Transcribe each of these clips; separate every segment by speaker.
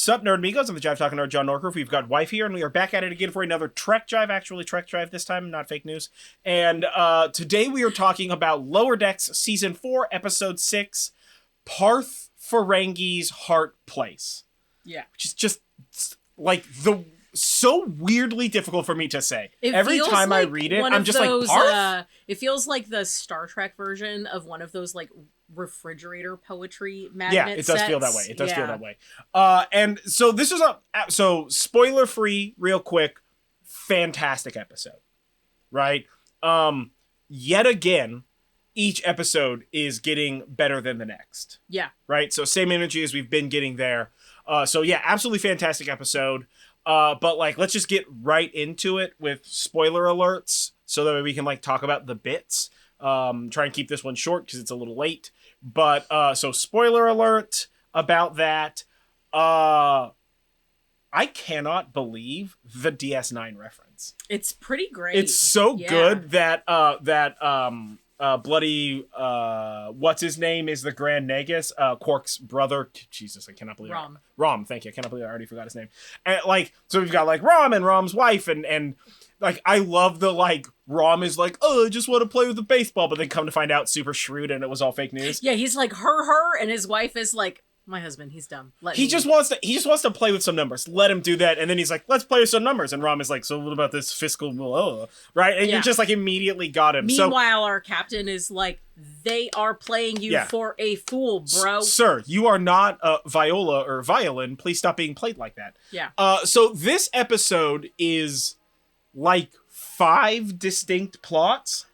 Speaker 1: Sup, Nerdmigos? I'm the Jive Talking Nerd, John Norcroft. We've got Wife here, and we are back at it again for another Trek Jive. Actually, Trek Jive this time, not fake news. And today we are talking about Lower Decks Season 4, Episode 6, Parth Ferengi's Heart Place.
Speaker 2: Yeah.
Speaker 1: Which is just, like, so weirdly difficult for me to say. Every time I read it, I'm just like, Parth?
Speaker 2: It feels like the Star Trek version of one of those, like, refrigerator poetry magnet
Speaker 1: Yeah, it does
Speaker 2: sets.
Speaker 1: feel that way. It does feel that way. And so this is so spoiler free, real quick, fantastic episode, right? Yet again, each episode is getting better than the next.
Speaker 2: Yeah.
Speaker 1: Right? So same energy as we've been getting there. So yeah, absolutely fantastic episode. But like, let's just get right into it with spoiler alerts so that we can like talk about the bits. Try and keep this one short because it's a little late. But so spoiler alert about that. I cannot believe the DS9 reference.
Speaker 2: It's pretty great.
Speaker 1: It's so good that bloody what's his name is the Grand Nagus, Quark's brother. Jesus, I cannot believe
Speaker 2: Rom.
Speaker 1: Rom, thank you. I cannot believe I already forgot his name. And like, so we've got like Rom and Rom's wife, and like I love the like Rom is like, oh, I just want to play with the baseball, but then come to find out super shrewd and it was all fake news.
Speaker 2: Yeah, he's like her, and his wife is like, my husband, he's dumb.
Speaker 1: He just wants to play with some numbers. Let him do that. And then he's like, let's play with some numbers. And Rom is like, so what about this fiscal, right? And you just like immediately got him.
Speaker 2: Meanwhile, our captain is like, they are playing you for a fool, bro.
Speaker 1: Sir, you are not viola or violin. Please stop being played like that.
Speaker 2: Yeah.
Speaker 1: So this episode is like 5 distinct plots.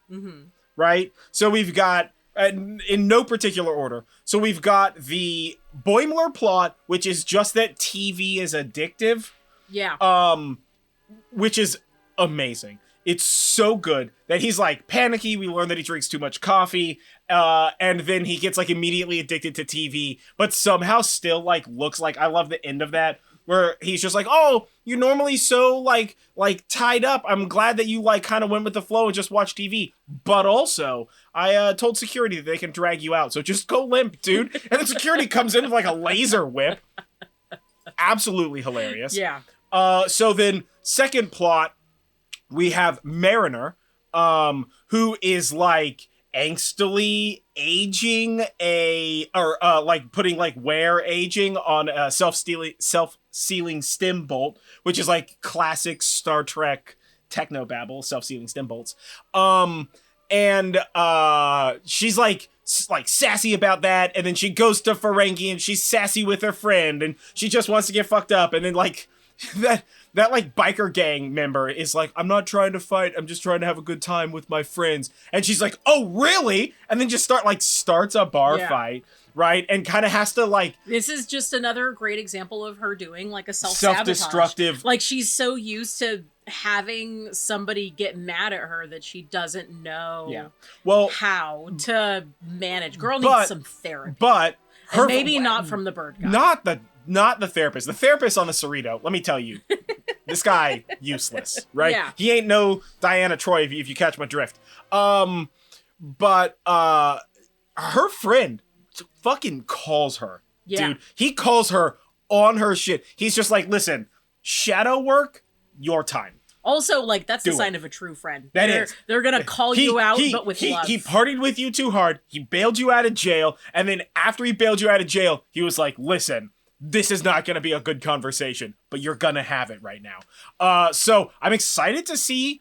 Speaker 2: Mm-hmm.
Speaker 1: Right? So we've got, in no particular order. So we've got the Boimler plot, which is just that TV is addictive.
Speaker 2: Yeah.
Speaker 1: Which is amazing. It's so good that he's like panicky. We learn that he drinks too much coffee. And then he gets like immediately addicted to TV, but somehow still like looks like, I love the end of that, where he's just like, oh, you're normally so like tied up. I'm glad that you like kind of went with the flow and just watch TV. But also, I told security that they can drag you out. So just go limp, dude. And then security comes in with like a laser whip. Absolutely hilarious.
Speaker 2: Yeah.
Speaker 1: So then second plot, we have Mariner, who is like angstily aging like putting like wear aging on a self-sealing stem bolt, which is like classic Star Trek technobabble, self-sealing stem bolts. And she's like sassy about that, and then she goes to Ferengi and she's sassy with her friend and she just wants to get fucked up, and then like that like biker gang member is like, I'm not trying to fight, I'm just trying to have a good time with my friends. And she's like, oh really? And then just starts a bar fight, right? And kind of has to like,
Speaker 2: this is just another great example of her doing like a self-destructive, like she's so used to having somebody get mad at her that she doesn't know how to manage. Girl needs some therapy.
Speaker 1: But her,
Speaker 2: maybe not from the bird guy.
Speaker 1: Not the therapist. The therapist on the Cerrito, let me tell you, this guy, useless, right?
Speaker 2: Yeah.
Speaker 1: He ain't no Diana Troy, if you catch my drift. But her friend fucking calls her, dude. He calls her on her shit. He's just like, listen, shadow work, your time.
Speaker 2: Also, like, that's the sign of a true friend.
Speaker 1: They're
Speaker 2: gonna call you out, but with love.
Speaker 1: He partied with you too hard. He bailed you out of jail. And then after he bailed you out of jail, he was like, listen, this is not going to be a good conversation, but you're going to have it right now. So I'm excited to see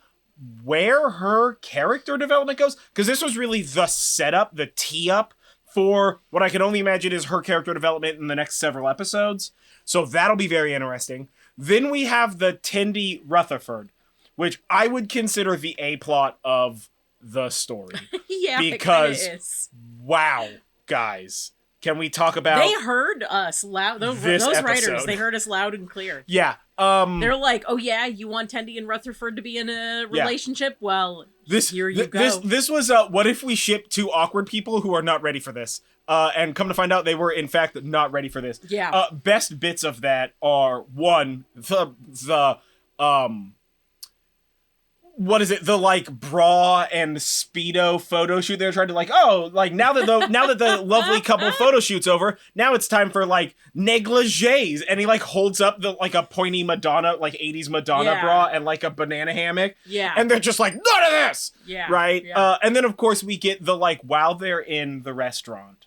Speaker 1: where her character development goes, because this was really the setup, the tee up for what I can only imagine is her character development in the next several episodes. So that'll be very interesting. Then we have the Tendi Rutherford, which I would consider the A-plot of the story.
Speaker 2: Yeah,
Speaker 1: because,
Speaker 2: it is.
Speaker 1: Wow, guys. Can we talk about...
Speaker 2: They heard us loud. Those writers, they heard us loud and clear.
Speaker 1: Yeah.
Speaker 2: They're like, oh yeah, you want Tendi and Rutherford to be in a relationship? Well, here you go.
Speaker 1: This was, what if we ship 2 awkward people who are not ready for this? And come to find out, they were, in fact, not ready for this.
Speaker 2: Yeah.
Speaker 1: Best bits of that are, one, what is it? The like bra and Speedo photo shoot. They're trying to like, oh, like now that the lovely couple photo shoot's over, now it's time for like negligees. And he like holds up the like a pointy Madonna, like 80s Madonna bra and like a banana hammock.
Speaker 2: Yeah.
Speaker 1: And they're just like, none of this.
Speaker 2: Yeah.
Speaker 1: Right.
Speaker 2: Yeah.
Speaker 1: And then of course we get the like, while they're in the restaurant,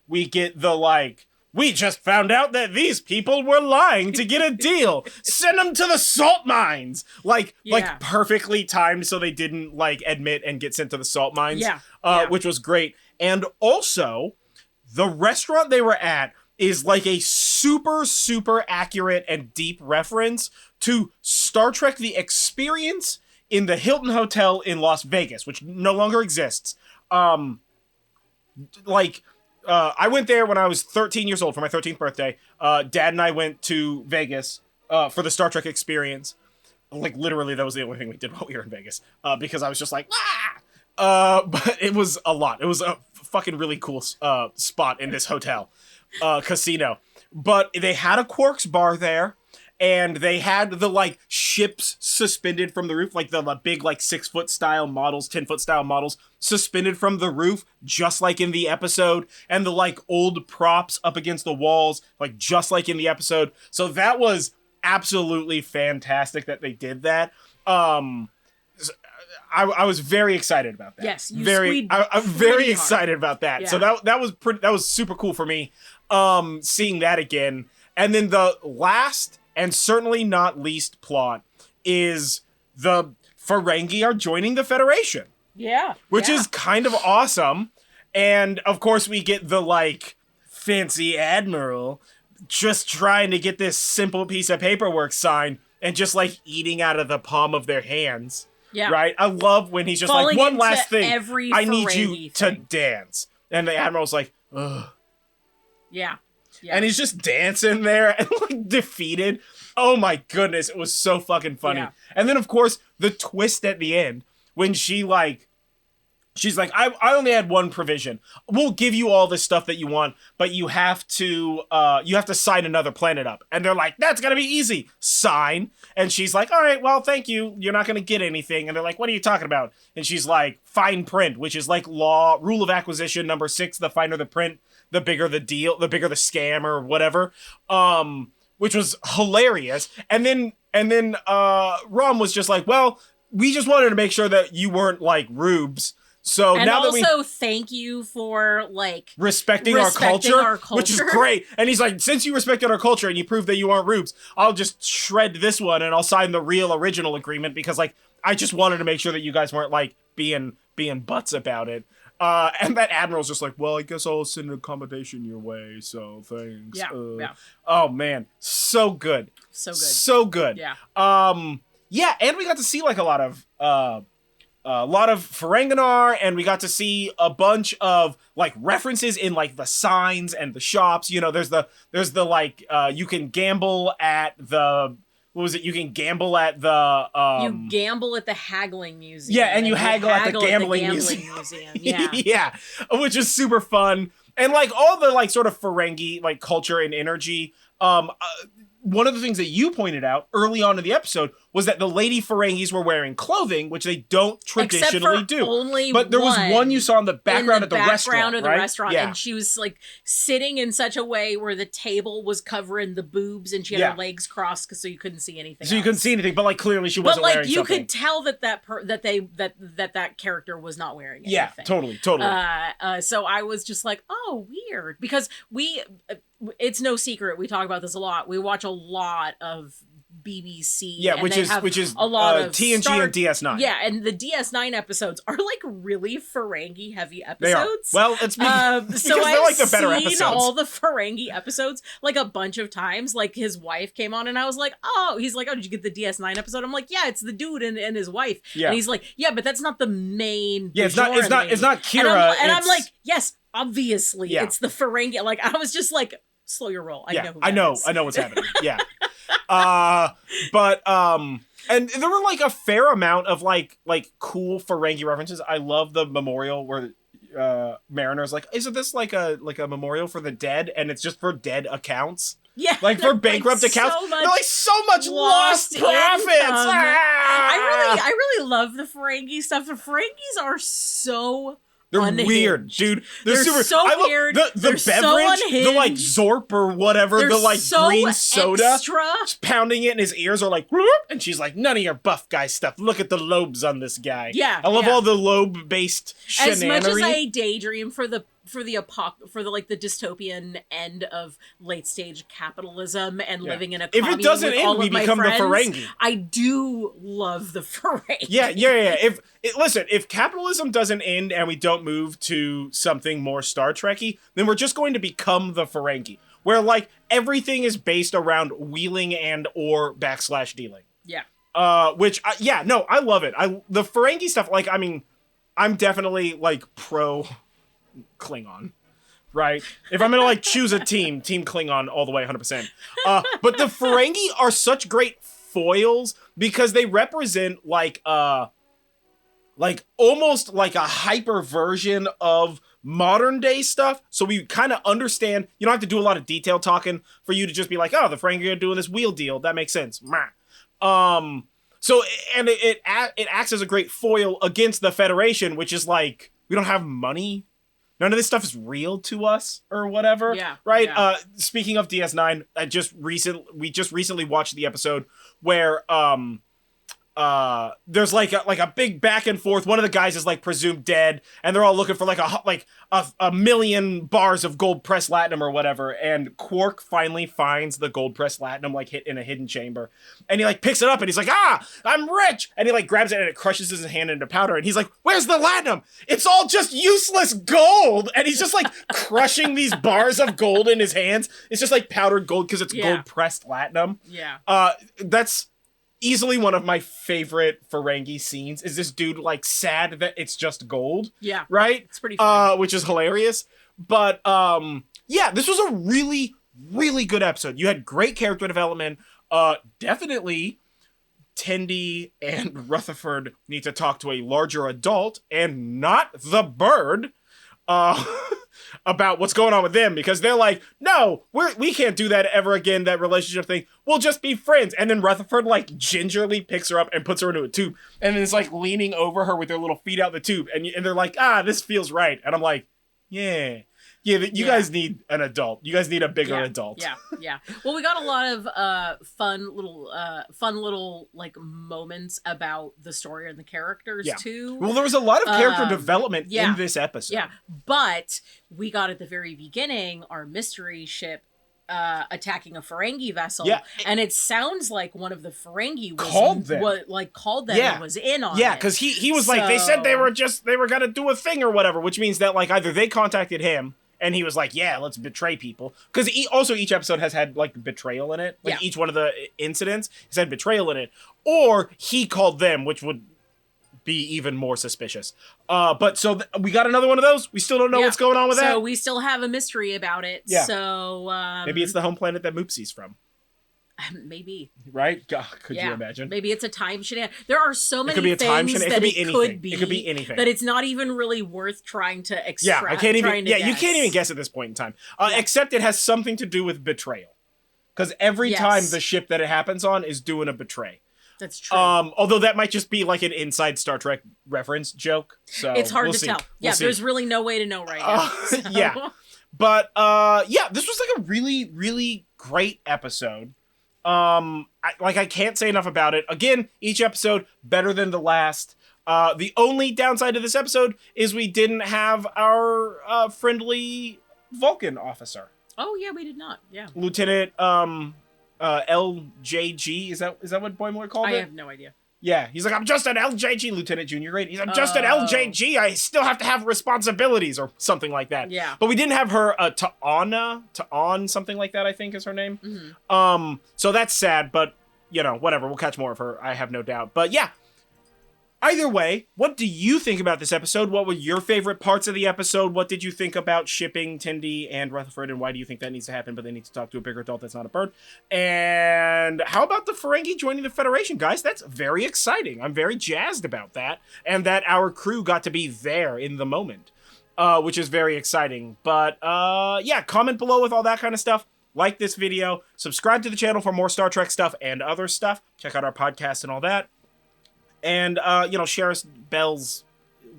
Speaker 1: we get the like, we just found out that these people were lying to get a deal. Send them to the salt mines. Like perfectly timed so they didn't like admit and get sent to the salt mines.
Speaker 2: Yeah.
Speaker 1: Which was great. And also, the restaurant they were at is like a super, super accurate and deep reference to Star Trek The Experience in the Hilton Hotel in Las Vegas, which no longer exists. I went there when I was 13 years old for my 13th birthday. Dad and I went to Vegas for the Star Trek Experience. Like, literally, that was the only thing we did while we were in Vegas. Because I was just like, but it was a lot. It was a fucking really cool spot in this hotel casino. But they had a Quarks bar there. And they had the, like, ships suspended from the roof, like the big, like, 6-foot style models, 10-foot style models, suspended from the roof, just like in the episode. And the, like, old props up against the walls, like, just like in the episode. So that was absolutely fantastic that they did that. I was very excited about that.
Speaker 2: Yes,
Speaker 1: I'm very excited about that. Yeah. So that was super cool for me, seeing that again. And then the last... and certainly not least plot is the Ferengi are joining the Federation.
Speaker 2: Yeah.
Speaker 1: Which is kind of awesome. And of course we get the like fancy admiral just trying to get this simple piece of paperwork signed and just like eating out of the palm of their hands.
Speaker 2: Yeah.
Speaker 1: Right? I love when he's just like, one last thing. I need you to
Speaker 2: thing.
Speaker 1: Dance. And the admiral's like, ugh.
Speaker 2: Yeah. Yeah.
Speaker 1: And he's just dancing there and like defeated. Oh my goodness, it was so fucking funny. Yeah. And then of course the twist at the end when she's like, I only had one provision. We'll give you all this stuff that you want, but you have to sign another planet up. And they're like, that's gonna be easy. Sign. And she's like, all right, well, thank you. You're not gonna get anything. And they're like, what are you talking about? And she's like, fine print, which is like rule of acquisition number 6, the finer the print, the bigger the deal, the bigger the scam or whatever. Which was hilarious. And then Rom was just like, well, we just wanted to make sure that you weren't like rubes. So
Speaker 2: and
Speaker 1: now
Speaker 2: also
Speaker 1: that
Speaker 2: thank you for like
Speaker 1: respecting our culture, which is great. And he's like, since you respected our culture and you proved that you aren't rubes, I'll just shred this one and I'll sign the real original agreement because like I just wanted to make sure that you guys weren't like being butts about it. And that admiral's just like, well, I guess I'll send an accommodation your way, so thanks.
Speaker 2: Yeah.
Speaker 1: Oh man, so good. So good.
Speaker 2: Yeah.
Speaker 1: Yeah, and we got to see like a lot of Ferenginar, and we got to see a bunch of like references in like the signs and the shops. You know, there's the like you can gamble at the. What was it? You can gamble at the...
Speaker 2: you gamble at the haggling museum.
Speaker 1: Yeah, and you haggle at the gambling museum.
Speaker 2: Yeah.
Speaker 1: Yeah, which is super fun. And like all the like sort of Ferengi like culture and energy. One of the things that you pointed out early on in the episode was that the lady Ferengis were wearing clothing, which they don't traditionally do. But there was one you saw in the background of the restaurant, right?
Speaker 2: And she was like sitting in such a way where the table was covering the boobs, and she had her legs crossed so you couldn't see anything.
Speaker 1: So you couldn't see anything, but like clearly she wasn't wearing something.
Speaker 2: But like you could tell that character was not wearing anything.
Speaker 1: Yeah, totally.
Speaker 2: So I was just like, oh, weird, because it's no secret, we talk about this a lot. We watch a lot of BBC.
Speaker 1: Yeah, which is a lot of TNG and DS9.
Speaker 2: Yeah, and the DS9 episodes are like really Ferengi heavy episodes. They are.
Speaker 1: Well, it's because they're like the better episodes.
Speaker 2: I've seen all the Ferengi episodes like a bunch of times. Like his wife came on and I was like, oh, he's like, oh, did you get the DS9 episode? I'm like, yeah, it's the dude and his wife. Yeah. And he's like, yeah, but that's not the main.
Speaker 1: Yeah, it's not Kira.
Speaker 2: And I'm like, yes, obviously, it's the Ferengi. Like I was just like, slow your roll. I know
Speaker 1: what's happening. Yeah. And there were like a fair amount of like cool Ferengi references. I love the memorial where Mariner's like, isn't this like a memorial for the dead? And it's just for dead accounts.
Speaker 2: Yeah,
Speaker 1: like for bankrupt accounts, they're like so much lost profits.
Speaker 2: I really love the Ferengi stuff. The Ferengis are so
Speaker 1: they're
Speaker 2: unhinged.
Speaker 1: Weird, dude. They're super
Speaker 2: so weird.
Speaker 1: The beverage,
Speaker 2: so
Speaker 1: the like Zorp or whatever,
Speaker 2: they're
Speaker 1: the like
Speaker 2: so
Speaker 1: green soda,
Speaker 2: extra.
Speaker 1: Pounding it, and his ears are like, whoop, and she's like, none of your buff guy stuff. Look at the lobes on this guy.
Speaker 2: Yeah,
Speaker 1: I love all the lobe based shenanery.
Speaker 2: As much as I daydream for the like the dystopian end of late stage capitalism and living in a commune
Speaker 1: if it doesn't
Speaker 2: with
Speaker 1: end,
Speaker 2: all
Speaker 1: we
Speaker 2: of my
Speaker 1: become
Speaker 2: friends,
Speaker 1: the Ferengi.
Speaker 2: I do love the Ferengi.
Speaker 1: Yeah. Listen, if capitalism doesn't end and we don't move to something more Star Trek-y, then we're just going to become the Ferengi, where like everything is based around wheeling and or / dealing.
Speaker 2: Yeah.
Speaker 1: I love it. The Ferengi stuff, like, I mean, I'm definitely like pro Klingon, right? If I'm gonna like choose a team Klingon all the way 100%. But the Ferengi are such great foils because they represent like almost like a hyper version of modern day stuff. So we kind of understand, you don't have to do a lot of detail talking for you to just be like, oh, the Ferengi are doing this wheel deal. That makes sense. So, and it acts as a great foil against the Federation, which is like, we don't have money. None of this stuff is real to us or whatever.
Speaker 2: Yeah.
Speaker 1: Right.
Speaker 2: Yeah.
Speaker 1: Speaking of DS9, we just recently watched the episode where there's like a big back and forth. One of the guys is like presumed dead, and they're all looking for like a million bars of gold pressed latinum or whatever. And Quark finally finds the gold pressed latinum like hit in a hidden chamber, and he like picks it up and he's like, I'm rich, and he like grabs it and it crushes his hand into powder, and he's like, where's the latinum? It's all just useless gold, and he's just like crushing these bars of gold in his hands. It's just like powdered gold because it's gold pressed latinum.
Speaker 2: Yeah.
Speaker 1: That's easily one of my favorite Ferengi scenes. Is this dude like sad that it's just gold?
Speaker 2: Yeah.
Speaker 1: Right?
Speaker 2: It's pretty funny.
Speaker 1: Which is hilarious. But this was a really, really good episode. You had great character development. Definitely Tendi and Rutherford need to talk to a larger adult and not the bird about what's going on with them, because they're like, no, we can't do that ever again, that relationship thing. We'll just be friends. And then Rutherford like gingerly picks her up and puts her into a tube, and then is like leaning over her with their little feet out the tube, and they're like, this feels right. And I'm like, you guys need an adult. You guys need a bigger adult.
Speaker 2: Yeah. Well, we got a lot of fun little like moments about the story and the characters too.
Speaker 1: Well, there was a lot of character development in this episode.
Speaker 2: Yeah, but we got at the very beginning our mystery ship attacking a Ferengi vessel, and it sounds like one of the Ferengi called them and was in on it.
Speaker 1: Yeah, because he was like, they said they were gonna do a thing or whatever, which means that like either they contacted him and he was like, yeah, let's betray people, because each episode has had like betrayal in it, like each one of the incidents has had betrayal in it, or he called them, which would be even more suspicious. But so we got another one of those. We still don't know what's going on with that.
Speaker 2: So we still have a mystery about it. Yeah. So
Speaker 1: maybe it's the home planet that Moopsie's from.
Speaker 2: Maybe.
Speaker 1: Right? God, could you imagine?
Speaker 2: Maybe it's a time shenanigan. There are so many things that it could be anything. That it's not even really worth trying to extract.
Speaker 1: Yeah, I can't even. Yeah, you can't even guess at this point in time. Except it has something to do with betrayal, because every time the ship that it happens on is doing a betray.
Speaker 2: That's true.
Speaker 1: Although that might just be like an inside Star Trek reference joke. So
Speaker 2: it's hard to tell. There's really no way to know right now. So.
Speaker 1: Yeah. But this was like a really, really great episode. I can't say enough about it. Again, each episode better than the last. The only downside of this episode is we didn't have our friendly Vulcan officer.
Speaker 2: Oh yeah, we did not. Yeah.
Speaker 1: Lieutenant LJG, is that what Boimler called it?
Speaker 2: I have no idea.
Speaker 1: Yeah, he's like, I'm just an LJG, Lieutenant Junior Grade. He's like, I'm just an LJG. I still have to have responsibilities or something like that.
Speaker 2: Yeah.
Speaker 1: But we didn't have her, Ta'on, something like that, I think is her name.
Speaker 2: Mm-hmm.
Speaker 1: So that's sad, but, whatever. We'll catch more of her, I have no doubt. But yeah, either way, what do you think about this episode? What were your favorite parts of the episode? What did you think about shipping Tendi and Rutherford, and why do you think that needs to happen, but they need to talk to a bigger adult that's not a bird? And how about the Ferengi joining the Federation, guys? That's very exciting. I'm very jazzed about that, and that our crew got to be there in the moment, which is very exciting. But comment below with all that kind of stuff. like this video, subscribe to the channel for more Star Trek stuff and other stuff. Check out our podcast and all that. And, share us bells,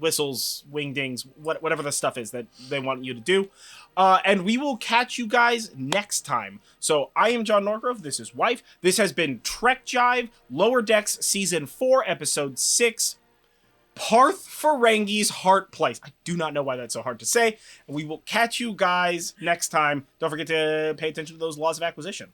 Speaker 1: whistles, wingdings, whatever the stuff is that they want you to do. And we will catch you guys next time. So I am John Norgrove. This is Wife. This has been Trek Jive, Lower Decks Season 4, Episode 6, Parth Ferengi's Heart Place. I do not know why that's so hard to say. And we will catch you guys next time. Don't forget to pay attention to those laws of acquisition.